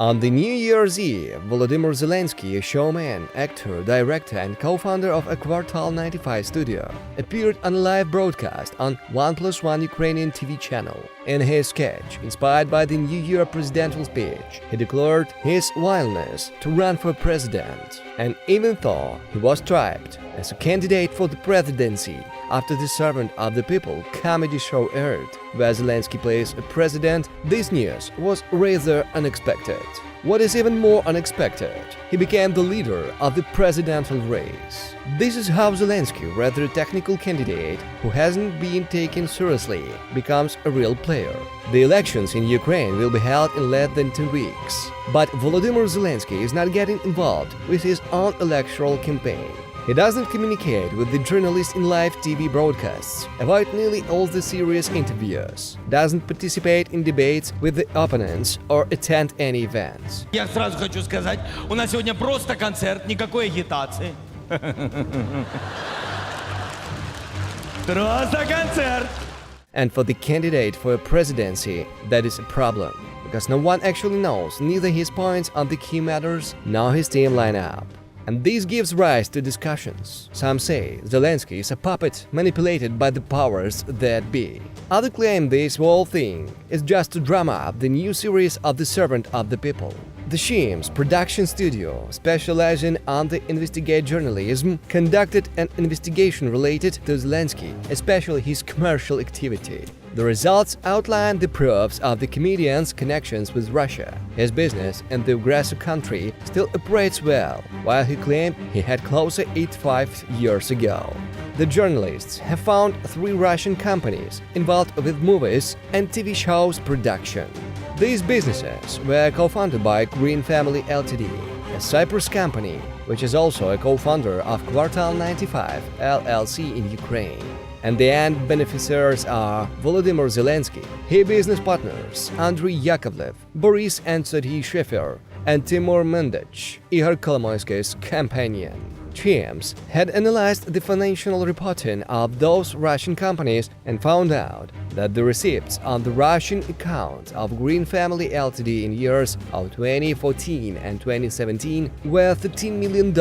On the New Year's Eve, Volodymyr Zelenskyi, a showman, actor, director and co-founder of electoral 95 studio, appeared on a live broadcast on 1+1 Ukrainian TV channel. In his sketch, inspired by the New Year presidential speech, he declared his willingness to run for president. And even though he was tried as a candidate for the presidency after the Servant of the People comedy show aired, where Zelensky plays a president, this news was rather unexpected. What is even more unexpected, he became the leader of the presidential race. This is how Zelensky, rather a technical candidate who hasn't been taken seriously, becomes a real player. The elections in Ukraine will be held in less than 2 weeks. But Volodymyr Zelenskyi is not getting involved with his own electoral campaign. He doesn't communicate with the journalists in live TV broadcasts, avoid nearly all the serious interviews, doesn't participate in debates with the opponents or attend any events. Я сразу хочу сказать, у нас сегодня просто концерт, никакой агитации. Просто концерт. And for the candidate for a presidency, that is a problem, because no one actually knows neither his points on the key matters nor his team lineup. And this gives rise to discussions. Some say Zelensky is a puppet manipulated by the powers that be. Others claim this whole thing is just to drum up the new series of The Servant of the People. The Shim's production studio, specializing on the investigate journalism, conducted an investigation related to Zelensky, especially his commercial activity. The results outline the proofs of the comedian's connections with Russia. His business in the aggressor country still operates well, while he claimed he had closer 85 years ago. The journalists have found 3 Russian companies involved with movies and TV shows production. These businesses were co-founded by Green Family Ltd, a Cyprus company, which is also a co-founder of Electoral 95 LLC in Ukraine. And the end beneficiaries are Volodymyr Zelenskyi, his business partners Andriy Yakovlev, Boris and Serhiy Sheffer, and Timur Mendich, Ihor Kolomoisky's companion. Chims had analyzed the financial reporting of those Russian companies and found out that the receipts on the Russian account of Green Family Ltd in years of 2014 and 2017 were $13 million,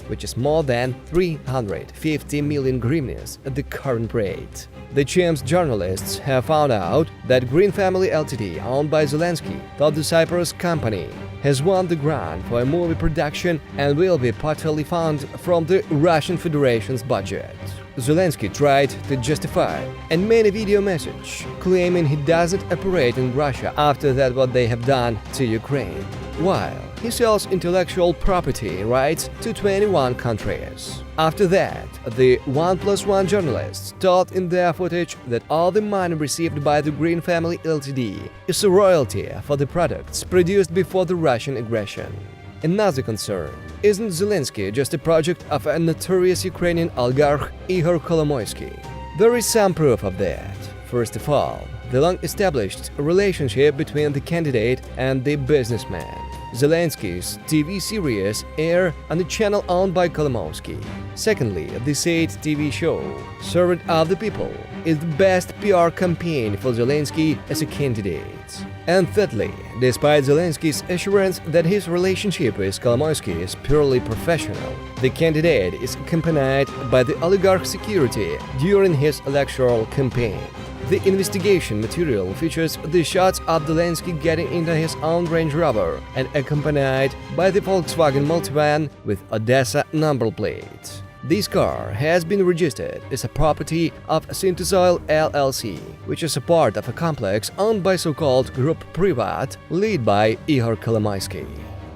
which is more than 350 million hryvnias at the current rate. The Chims journalists have found out that Green Family Ltd, owned by Zelensky, thought the Cyprus company has won the grant for a movie production and will be partly funded from the Russian Federation's budget. Zelensky tried to justify and made a video message claiming he doesn't operate in Russia after that what they have done to Ukraine, while he sells intellectual property rights to 21 countries. After that, the 1+1 journalists told in their footage that all the money received by the Green Family Ltd is a royalty for the products produced before the Russian aggression. Another concern, isn't Zelensky just a project of a notorious Ukrainian oligarch Ihor Kolomoisky? There is some proof of that. First of all, the long-established relationship between the candidate and the businessman. Zelensky's TV series air on the channel owned by Kolomoisky. Secondly, the said TV show, Servant of the People, is the best PR campaign for Zelensky as a candidate. And thirdly, despite Zelensky's assurance that his relationship with Kolomoisky is purely professional, the candidate is accompanied by the oligarch security during his electoral campaign. The investigation material features the shots of Zelensky getting into his own Range Rover and accompanied by the Volkswagen multivan with Odessa number plate. This car has been registered as a property of Syntesoil LLC, which is a part of a complex owned by so-called Group Privat, led by Ihor Kolomoisky.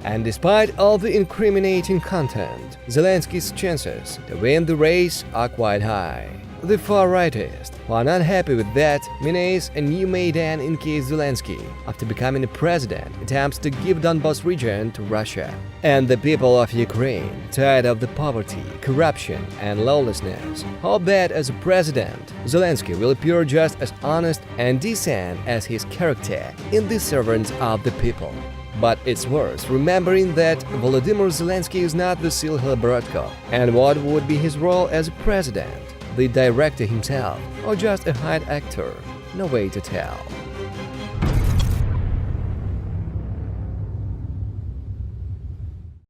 And despite all the incriminating content, Zelensky's chances to win the race are quite high. The far-rightists who are not happy with that menace a new Maidan in case Zelensky, after becoming a president, attempts to give Donbas region to Russia. And the people of Ukraine, tired of the poverty, corruption and lawlessness, hope that as a president, Zelensky will appear just as honest and decent as his character in The Servant of the People. But it's worth remembering that Volodymyr Zelenskyi is not Vasyl Holoborodko, and what would be his role as a president? The director himself, or just a hired actor? No way to tell.